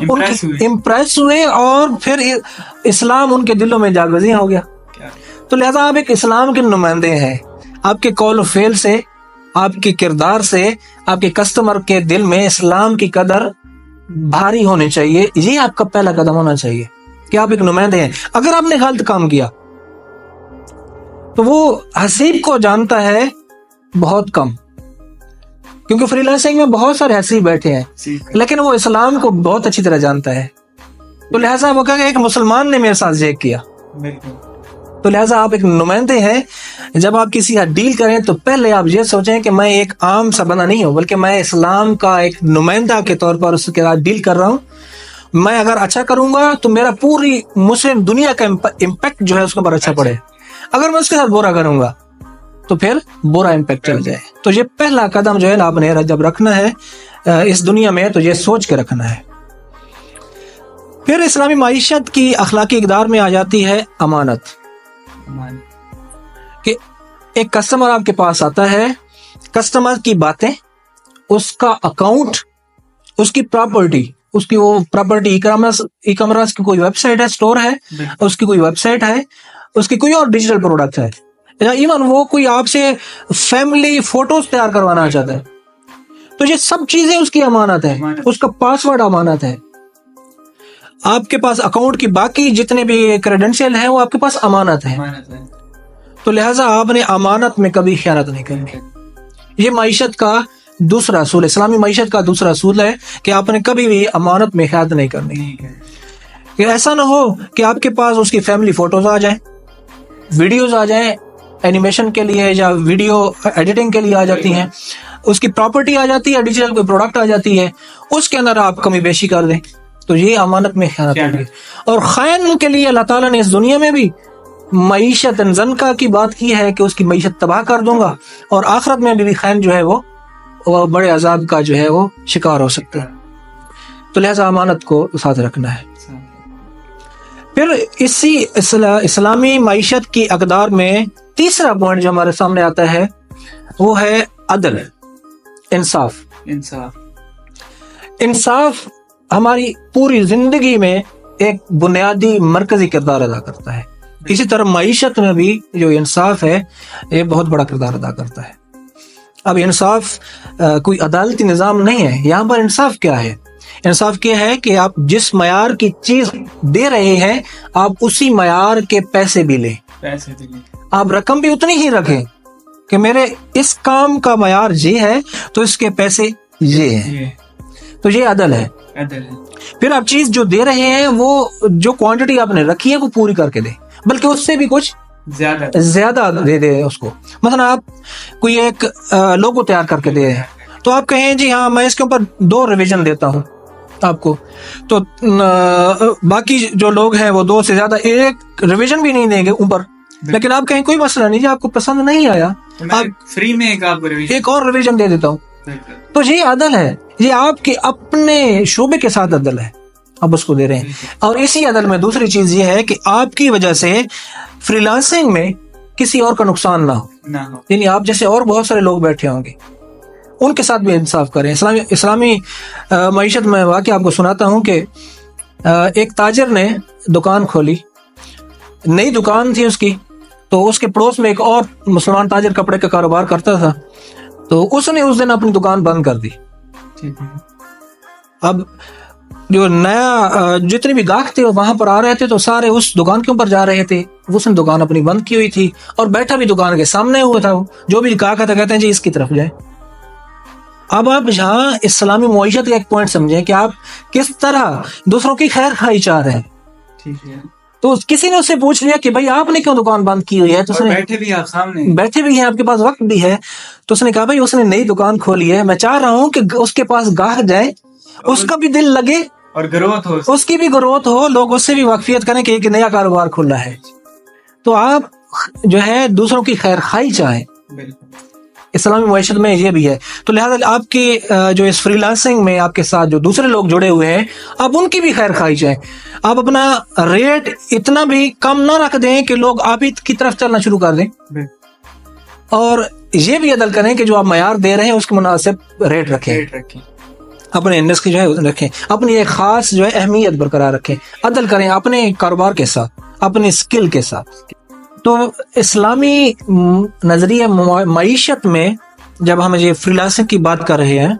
Impress ہوئے اور پھر اسلام ان کے دلوں میں جاگزیں ہو گیا. تو لہذا آپ ایک اسلام کے نمائندے ہیں. آپ کے قول و فعل سے، آپ کے کردار سے، آپ کے کسٹمر کے دل میں اسلام کی قدر بھاری ہونی چاہیے. یہ آپ کا پہلا قدم ہونا چاہیے کہ آپ ایک نمائندے ہیں. اگر آپ نے غلط کام کیا تو وہ حسیب کو جانتا ہے بہت کم، کیونکہ فری لانسنگ میں بہت سارے حسیب بیٹھے ہیں، لیکن وہ اسلام کو بہت اچھی طرح جانتا ہے. تو لہٰذا وہ کہا کہ ایک مسلمان نے میرے ساتھ یہ کیا. تو لہٰذا آپ ایک نمائندے ہیں. جب آپ کسی سے ڈیل کریں تو پہلے آپ یہ سوچیں کہ میں ایک عام سا بندہ نہیں ہوں، بلکہ میں اسلام کا ایک نمائندہ کے طور پر اس کے ساتھ ڈیل کر رہا ہوں. میں اگر اچھا کروں گا تو میرا پوری مسلم دنیا کا امپیکٹ جو ہے اس کے اوپر اچھا پڑے. اگر میں اس کے ساتھ برا کروں گا تو پھر برا امپیکٹ چل جائے. تو یہ پہلا قدم جو ہے آپ نے جب رکھنا ہے اس دنیا میں تو یہ سوچ کے رکھنا ہے. پھر اسلامی معیشت کی اخلاقی اقدار میں آ جاتی ہے امانت. کہ ایک کسٹمر آپ کے پاس آتا ہے، کسٹمر کی باتیں، اس کا اکاؤنٹ، اس کی پراپرٹی، اس کی وہ پراپرٹی ای کامرس کی کوئی ویب سائٹ ہے، اسٹور ہے، اس کی کوئی ویب سائٹ ہے، اس کی کوئی اور ڈیجیٹل پروڈکٹ ہے، یا ایون وہ کوئی آپ سے فیملی فوٹوز تیار کروانا چاہتا ہے، تو یہ سب چیزیں اس کی امانت ہے. اس کا پاسورڈ امانت ہے. آپ کے پاس اکاؤنٹ کی باقی جتنے بھی کریڈنشیل ہیں وہ آپ کے پاس امانت ہے. تو لہٰذا آپ نے امانت میں کبھی خیانت نہیں کرنی. یہ معیشت کا دوسرا اصول، اسلامی معیشت کا دوسرا اصول ہے کہ آپ نے کبھی بھی امانت میں خیانت نہیں کرنی. کہ ایسا نہ ہو کہ آپ کے پاس اس کی فیملی فوٹوز آ جائیں، ویڈیوز آ جائیں اینیمیشن کے لیے یا ویڈیو ایڈیٹنگ کے لیے آ جاتی ہیں، اس کی پراپرٹی آ جاتی ہے، ڈیجیٹل کوئی پروڈکٹ آ جاتی ہے، اس کے اندر آپ کمی بیشی کر دیں تو یہ امانت میں خیانت ہوگی. اور خائن کے لیے اللہ تعالیٰ نے اس دنیا میں بھی معیشت زنکا کی بات کی ہے کہ اس کی معیشت تباہ کر دوں گا، اور آخرت میں بھی خائن جو ہے وہ بڑے عذاب کا جو ہے وہ شکار ہو سکتا ہے. تو لہذا امانت کو ساتھ رکھنا ہے. پھر اسی اسلامی معیشت کی اقدار میں تیسرا پوائنٹ جو ہمارے سامنے آتا ہے وہ ہے عدل، انصاف. انصاف ہماری پوری زندگی میں ایک بنیادی مرکزی کردار ادا کرتا ہے. اسی طرح معیشت میں بھی جو انصاف ہے یہ بہت بڑا کردار ادا کرتا ہے. اب انصاف کوئی عدالتی نظام نہیں ہے. یہاں پر انصاف کیا ہے؟ انصاف کیا ہے کہ آپ جس معیار کی چیز دے رہے ہیں آپ اسی معیار کے پیسے بھی لیں. آپ رقم بھی اتنی ہی رکھیں کہ میرے اس کام کا معیار یہ ہے تو اس کے پیسے یہ ہیں. تو یہ عدل ہے. پھر آپ چیز جو دے رہے ہیں وہ جو کوانٹٹی آپ نے رکھی ہے وہ پوری کر کے دیں، بلکہ اس سے بھی کچھ زیادہ دے دے اس کو. مثلا آپ کوئی ایک لوگو تیار کر کے دے رہے ہیں تو آپ کہیں جی ہاں میں اس کے اوپر 2 ریویژن دیتا ہوں آپ کو، تو باقی جو لوگ ہیں وہ 2 سے زیادہ 1 ریویژن بھی نہیں دیں گے اوپر. لیکن آپ کہیں کوئی مسئلہ نہیں، جی آپ کو پسند نہیں آیا آپ فری میں ایک اور ریویژن دے دیتا ہوں. تو یہ عدل ہے. یہ آپ کے اپنے شعبے کے ساتھ عدل ہے، آپ اس کو دے رہے ہیں. اور اسی عدل میں دوسری چیز یہ ہے کہ آپ کی وجہ سے فری لانسنگ میں کسی اور کا نقصان نہ ہو. یعنی آپ جیسے اور بہت سارے لوگ بیٹھے ہوں گے ان کے ساتھ بھی انصاف کریں. اسلامی معیشت میں واقعہ آپ کو سناتا ہوں کہ ایک تاجر نے دکان کھولی، نئی دکان تھی اس کی، تو اس کے پڑوس میں ایک اور مسلمان تاجر کپڑے کا کاروبار کرتا تھا، تو اس نے اس دن اپنی دکان بند کر دی. اب جو نیا جتنے بھی گاہک تھے وہاں پر آ رہے تھے تو سارے اس دکان کے اوپر جا رہے تھے. اس نے دکان اپنی بند کی ہوئی تھی اور بیٹھا بھی دکان کے سامنے ہوا تھا. جو بھی گاہک تھا کہتے ہیں جی اس کی طرف جائیں. اب آپ یہاں اسلامی معیشت کا ایک پوائنٹ سمجھیں کہ آپ کس طرح دوسروں کی خیر خواہی چاہ رہے ہیں. تو کسی نے اس سے پوچھ لیا کہ بھائی آپ نے کیوں دکان بند کی ہوئی ہے؟ تو اس نے بیٹھے بھی ہیں، آپ کے پاس وقت بھی ہے. تو اس نے کہا بھائی اس نے نئی دکان کھولی ہے، میں چاہ رہا ہوں کہ اس کے پاس گاہک جائے، اس کا بھی دل لگے اور گروتھ ہو، اس کی بھی گروتھ ہو، لوگ اس سے بھی واقفیت کریں کہ ایک نیا کاروبار کھلا ہے. تو آپ جو ہے دوسروں کی خیر خواہی چاہیں. اسلامی معیشت میں یہ بھی ہے. تو لہٰذا آپ کی جو اس فری لانسنگ میں آپ کے ساتھ جو دوسرے لوگ جڑے ہوئے ہیں آپ ان کی بھی خیر خواہی چاہیں. آپ اپنا ریٹ اتنا بھی کم نہ رکھ دیں کہ لوگ آپ ہی کی طرف چلنا شروع کر دیں، اور یہ بھی عدل کریں کہ جو آپ معیار دے رہے ہیں اس کے مناسب ریٹ رکھیں. اپنے انڈس کی جو ہے رکھیں, اپنی ایک خاص جو ہے اہمیت برقرار رکھیں, عدل کریں اپنے کاروبار کے ساتھ, اپنے اسکل کے ساتھ. تو اسلامی نظریہ معیشت میں جب ہم یہ فری لانسنگ کی بات کر رہے ہیں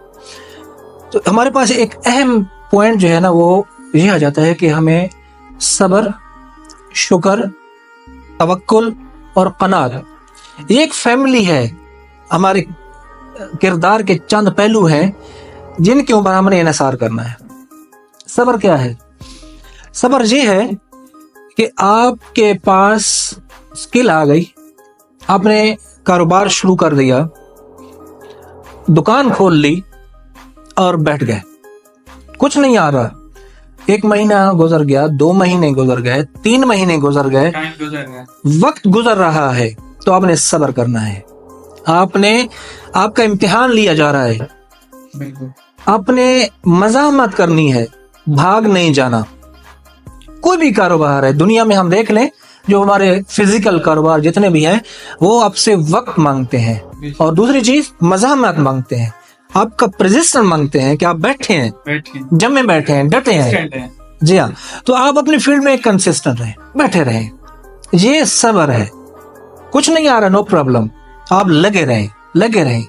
تو ہمارے پاس ایک اہم پوائنٹ جو ہے نا وہ یہ آ جاتا ہے کہ ہمیں صبر, شکر, توکل اور قناعت, یہ ایک فیملی ہے. ہمارے کردار کے چند پہلو ہیں جن کے اوپر ہم نے انحصار کرنا ہے. صبر کیا ہے؟ صبر یہ ہے کہ آپ کے پاس اسکل آ گئی, آپ نے کاروبار شروع کر دیا, دکان کھول لی اور بیٹھ گئے, کچھ نہیں آ رہا. 1 مہینہ گزر گیا, 2 مہینے گزر گئے, 3 مہینے گزر گئے, وقت گزر رہا ہے, تو آپ نے صبر کرنا ہے. آپ کا امتحان لیا جا رہا ہے, آپ نے مزاحمت کرنی ہے, بھاگ نہیں جانا. کوئی بھی کاروبار ہے دنیا میں ہم دیکھ لیں, جو ہمارے فزیکل کاروبار جتنے بھی ہیں وہ آپ سے وقت مانگتے ہیں, اور دوسری چیز مزاحمت مانگتے ہیں, آپ کا پریزسٹنس مانگتے ہیں کہ آپ بیٹھے ہیں, جمے بیٹھے ہیں, ڈٹے ہیں. جی ہاں, تو آپ اپنی فیلڈ میں کنسسٹنٹ رہیں, بیٹھے رہیں. یہ صبر ہے. کچھ نہیں آ رہا, نو پرابلم, آپ لگے رہیں.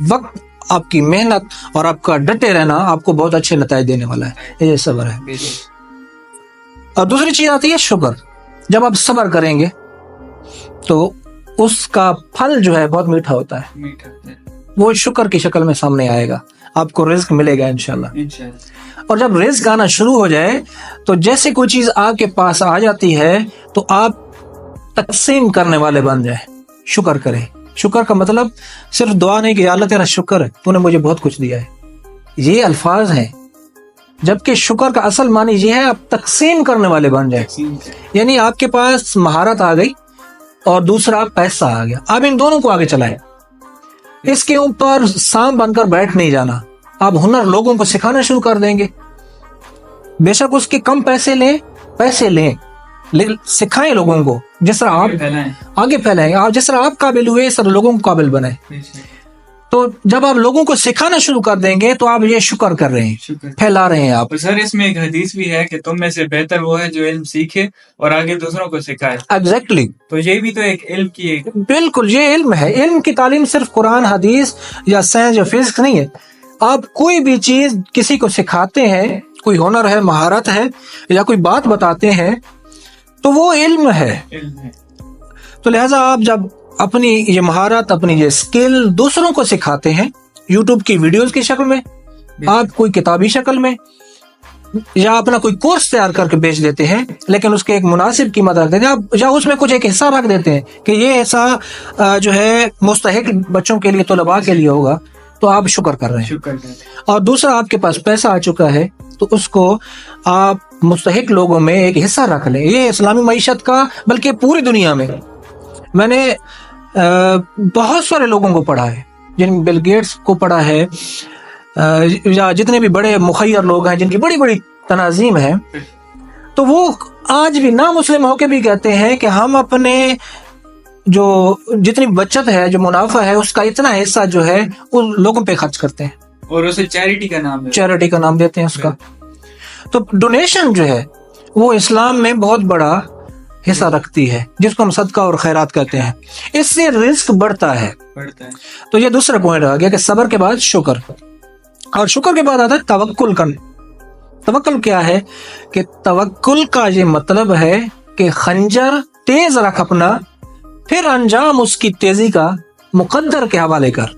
وقت, آپ کی محنت اور آپ کا ڈٹے رہنا آپ کو بہت اچھے نتائج دینے والا ہے. یہ صبر ہے. اور دوسری چیز آتی ہے شکر. جب آپ صبر کریں گے تو اس کا پھل جو ہے بہت میٹھا ہوتا ہے, وہ شکر کی شکل میں سامنے آئے گا, آپ کو رزق ملے گا انشاءاللہ. اور جب رزق آنا شروع ہو جائے تو جیسے کوئی چیز آپ کے پاس آ جاتی ہے تو آپ تقسیم کرنے والے بن جائیں. شکر کریں. شکر کا مطلب صرف دعا نہیں کہ یا اللہ تیرا شکر ہے, تو نے مجھے بہت کچھ دیا ہے. یہ الفاظ ہیں, جبکہ شکر کا اصل معنی یہ ہے آپ تقسیم کرنے والے بن جائیں. یعنی آپ کے پاس مہارت آ گئی اور دوسرا پیسہ آ گیا, آپ ان دونوں کو آگے چلائیں. اس کے اوپر سانپ بن کر بیٹھ نہیں جانا. آپ ہنر لوگوں کو سکھانا شروع کر دیں گے, بے شک اس کے کم پیسے لیں, سکھائیں لوگوں کو. جس طرح آپ آگے پھیلائیں, جس طرح آپ قابل ہوئے اس طرح لوگوں کو قابل بنائیں. تو جب آپ لوگوں کو سکھانا شروع کر دیں گے تو آپ یہ شکر کر رہے ہیں, پھیلا رہے ہیں آپ. سر اس میں ایک حدیث بھی ہے کہ تم میں سے بہتر وہ ہے جو علم سیکھے اور آگے دوسروں کو سکھائے. ایگزیکٹلی. تو یہ بھی تو ایک علم کی ایک, بالکل یہ علم ہے. علم کی تعلیم صرف قرآن, حدیث یا سائنس یا فزکس نہیں ہے. آپ کوئی بھی چیز کسی کو سکھاتے ہیں, کوئی ہنر ہے, مہارت ہے, یا کوئی بات بتاتے ہیں تو وہ علم ہے. تو لہٰذا آپ جب اپنی یہ مہارت, اپنی یہ اسکل دوسروں کو سکھاتے ہیں, یوٹیوب کی ویڈیوز کی شکل میں, آپ کوئی کتابی شکل میں, یا اپنا کوئی کورس تیار کر کے بیچ دیتے ہیں, لیکن اس کے ایک مناسب قیمت رکھ دیتے ہیں آپ, یا اس میں کچھ ایک حصہ رکھ دیتے ہیں کہ یہ حصہ جو ہے مستحق بچوں کے لیے, طلباء کے لیے ہوگا, تو آپ شکر کر رہے ہیں. اور دوسرا آپ کے پاس پیسہ آ چکا ہے تو اس کو آپ مستحق لوگوں میں ایک حصہ رکھ لیں. یہ اسلامی معیشت کا, بلکہ پوری دنیا میں میں نے بہت سارے لوگوں کو پڑھا ہے, جن بل گیٹس کو پڑھا ہے, یا جتنے بھی بڑے مخیر لوگ ہیں جن کی بڑی بڑی تناظیم ہیں, تو وہ آج بھی نامسلم ہو کے بھی کہتے ہیں کہ ہم اپنے جو جتنی بچت ہے, جو منافع ہے, اس کا اتنا حصہ جو ہے ان لوگوں پہ خرچ کرتے ہیں, اور اسے چیریٹی کا نام دیتے ہیں اس کا. تو ڈونیشن جو ہے وہ اسلام میں بہت بڑا حصہ رکھتی ہے, جس کو ہم صدقہ اور خیرات کہتے ہیں. اس سے رزق بڑھتا ہے. تو یہ دوسرا پوائنٹ آ گیا کہ صبر کے بعد شکر, اور شکر کے بعد آتا ہے توکل کرنا. توکل کیا ہے؟ کہ توکل کا یہ مطلب ہے کہ خنجر تیز رکھ اپنا, پھر انجام اس کی تیزی کا مقدر کے حوالے کر.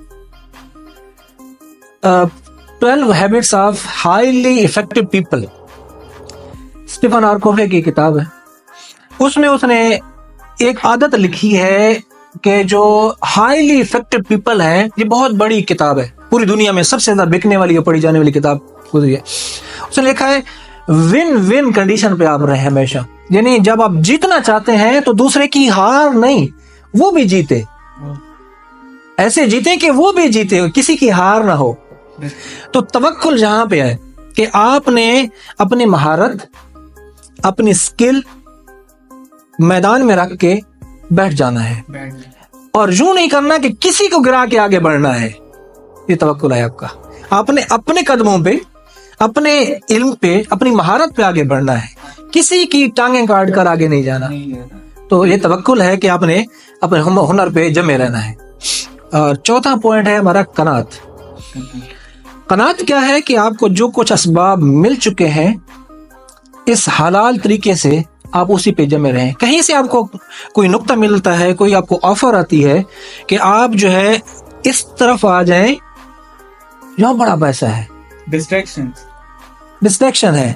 12 Habits of Highly Effective People, Stephen R Covey کی کتاب ہے. اس میں اس نے ایک عادت لکھی ہے کہ جو ہائیلی افیکٹو پیپل ہیں, یہ بہت بڑی کتاب ہے, پوری دنیا میں سب سے زیادہ بکنے والی اور پڑھی جانے والی کتاب گزری ہے. اس نے لکھا ہے ون ون کنڈیشن پہ آپ رہیں ہمیشہ. یعنی جب آپ جیتنا چاہتے ہیں تو دوسرے کی ہار نہیں, وہ بھی جیتے, ایسے جیتے کہ وہ بھی جیتے, کسی کی ہار نہ ہو. تو توکل جہاں پہ ہے کہ آپ نے اپنی مہارت, اپنی اسکل میدان میں رکھ کے بیٹھ جانا ہے, اور یوں نہیں کرنا کہ کسی کو گرا کے آگے بڑھنا ہے. یہ توکل ہے آپ کا. آپ نے اپنے قدموں پہ اپنے علم پہ اپنی مہارت پہ آگے بڑھنا ہے, کسی کی ٹانگیں کاٹ کر آگے نہیں جانا. تو یہ توکل ہے کہ آپ نے اپنے ہنر پہ جمے رہنا ہے. اور چوتھا پوائنٹ ہے ہمارا قناعت. قناعت کیا ہے کہ آپ کو جو کچھ اسباب مل چکے ہیں اس حلال طریقے سے آپ اسی پہ جمے رہیں. کہیں سے آپ کو کوئی نقطہ ملتا ہے, کوئی آپ کو آفر آتی ہے کہ آپ جو ہے اس طرف آ جائیں جہاں بڑا پیسہ ہے, ڈسٹریکشن ہے,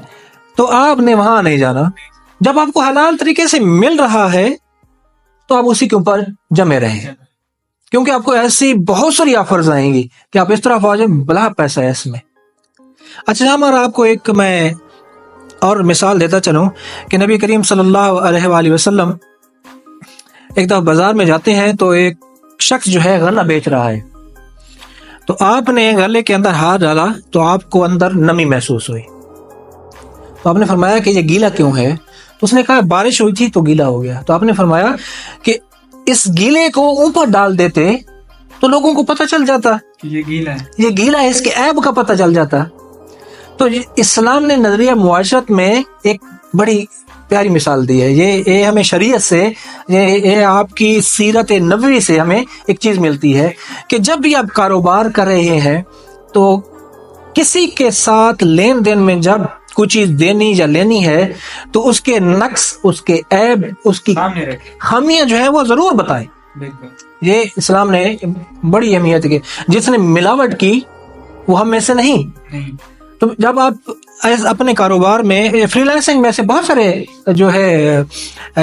تو آپ نے وہاں نہیں جانا. جب آپ کو حلال طریقے سے مل رہا ہے تو آپ اسی کے اوپر جمے رہیں, کیونکہ آپ کو ایسی بہت ساری آفرز آئیں گی کہ آپ اس طرف آ جائیں بلا پیسہ ہے اس میں. اچھا, ہمارا آپ کو ایک میں اور مثال دیتا چلوں کہ نبی کریم صلی اللہ علیہ وآلہ وسلم ایک دفعہ بازار میں جاتے ہیں تو ایک شخص جو ہے غلہ بیچ رہا ہے, تو آپ نے غلے کے اندر ہاتھ ڈالا تو آپ کو اندر نمی محسوس ہوئی. تو آپ نے فرمایا کہ یہ گیلا کیوں ہے؟ تو اس نے کہا بارش ہوئی تھی تو گیلا ہو گیا. تو آپ نے فرمایا کہ اس گیلے کو اوپر ڈال دیتے تو لوگوں کو پتہ چل جاتا یہ گیلا ہے, یہ گیلا ہے, اس کے عیب کا پتہ چل جاتا. تو اسلام نے نظریہ معاشرت میں ایک بڑی پیاری مثال دی ہے. یہ ہمیں شریعت سے, یہ آپ کی سیرت نبوی سے ہمیں ایک چیز ملتی ہے کہ جب بھی آپ کاروبار کر رہے ہیں تو کسی کے ساتھ لین دین میں جب کوئی چیز دینی یا لینی ہے تو اس کے نقص, اس کے عیب, اس کی خامیاں جو ہے وہ ضرور بتائیں. یہ اسلام نے بڑی اہمیت کی. جس نے ملاوٹ کی وہ ہم میں سے نہیں. تو جب آپ اپنے کاروبار میں فری لانسنگ میں سے بہت سارے جو ہے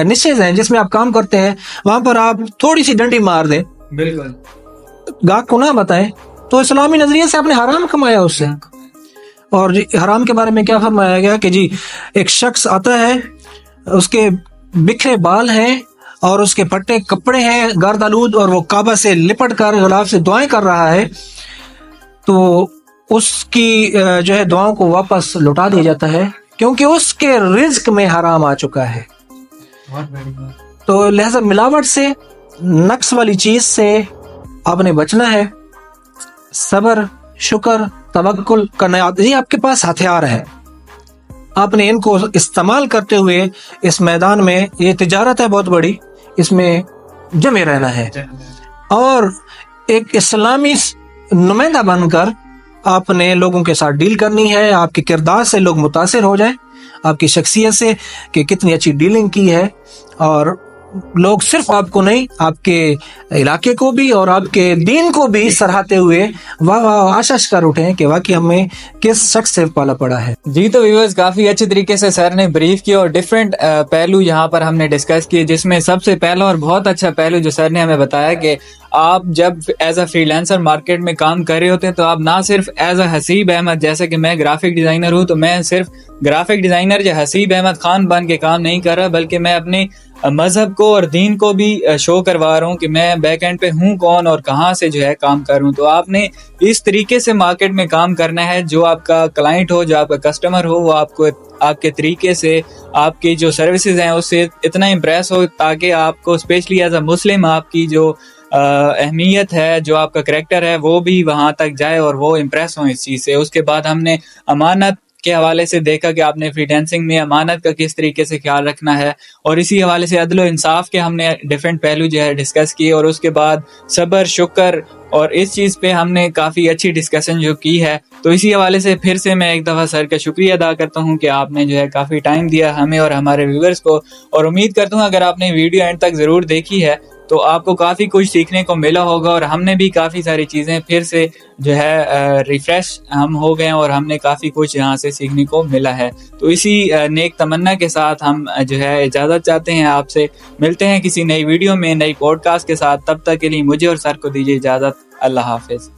نشیز ہیں جس میں آپ کام کرتے ہیں, وہاں پر آپ تھوڑی سی ڈنڈی مار دیں, بالکل گاہک کو نہ بتائیں, تو اسلامی نظریے سے آپ نے حرام کمایا اس سے. اور حرام کے بارے میں کیا فرمایا گیا کہ جی ایک شخص آتا ہے, اس کے بکھرے بال ہیں اور اس کے پھٹے کپڑے ہیں گرد آلود, اور وہ کعبہ سے لپٹ کر غلاف سے دعائیں کر رہا ہے, تو اس کی جو ہے دعاؤں کو واپس لوٹا دیا جاتا ہے کیونکہ اس کے رزق میں حرام آ چکا ہے. تو لہذا ملاوٹ سے, نقص والی چیز سے آپ نے بچنا ہے. صبر, شکر, توکل, قناعت, یہ آپ کے پاس ہتھیار ہے. آپ نے ان کو استعمال کرتے ہوئے اس میدان میں, یہ تجارت ہے بہت بڑی, اس میں جمے رہنا ہے اور ایک اسلامی نمائندہ بن کر آپ نے لوگوں کے ساتھ ڈیل کرنی ہے. آپ کے کردار سے لوگ متاثر ہو جائیں, آپ کی شخصیت سے کہ کتنی اچھی ڈیلنگ کی ہے, اور لوگ صرف آپ کو نہیں آپ کے علاقے کو بھی اور آپ کے دین کو بھی سراہتے ہوئے واہ واہ آشش کر اٹھیں کہ واقعی ہمیں کس شخص سے پالا پڑا ہے. جی تو ویورز, کافی اچھے طریقے سے سر نے بریف کیا اور ڈیفرنٹ پہلو یہاں پر ہم نے ڈسکس کیے, جس میں سب سے پہلا اور بہت اچھا پہلو جو سر نے ہمیں بتایا کہ آپ جب as a free lancer market میں کام کر رہے ہوتے ہیں تو آپ نہ صرف ایز اے حسیب احمد, جیسے کہ میں گرافک ڈیزائنر ہوں تو میں صرف گرافک ڈیزائنر یا حسیب احمد خان بن کے کام نہیں کر رہا, بلکہ میں اپنے مذہب کو اور دین کو بھی شو کروا رہا ہوں کہ میں بیک اینڈ پہ ہوں کون اور کہاں سے جو ہے کام کر رہا ہوں. تو آپ نے اس طریقے سے مارکیٹ میں کام کرنا ہے, جو آپ کا کلائنٹ ہو, جو آپ کا کسٹمر ہو, وہ آپ کو آپ کے طریقے سے, آپ کی جو سروسز ہیں اس سے اتنا امپریس ہو تاکہ آپ کو اسپیشلی ایز اے مسلم آپ کی جو اہمیت ہے, جو آپ کا کریکٹر ہے, وہ بھی وہاں تک جائے اور وہ امپریس ہوں اس چیز سے. اس کے بعد ہم نے امانت کے حوالے سے دیکھا کہ آپ نے فری لانسنگ میں امانت کا کس طریقے سے خیال رکھنا ہے, اور اسی حوالے سے عدل و انصاف کے ہم نے ڈیفرنٹ پہلو جو ہے ڈسکس کیے, اور اس کے بعد صبر, شکر, اور اس چیز پہ ہم نے کافی اچھی ڈسکشن جو کی ہے. تو اسی حوالے سے پھر سے میں ایک دفعہ سر کا شکریہ ادا کرتا ہوں کہ آپ نے جو ہے کافی ٹائم دیا ہمیں اور ہمارے ویورز کو, اور امید کرتا ہوں اگر آپ نے ویڈیو اینڈ تک ضرور دیکھی ہے تو آپ کو کافی کچھ سیکھنے کو ملا ہوگا, اور ہم نے بھی کافی ساری چیزیں پھر سے جو ہے ریفریش ہم ہو گئے اور ہم نے کافی کچھ یہاں سے سیکھنے کو ملا ہے. تو اسی نیک تمنا کے ساتھ ہم جو ہے اجازت چاہتے ہیں آپ سے. ملتے ہیں کسی نئی ویڈیو میں, نئی پوڈ کاسٹ کے ساتھ. تب تک کے لیے مجھے اور سر کو دیجیے اجازت. اللہ حافظ.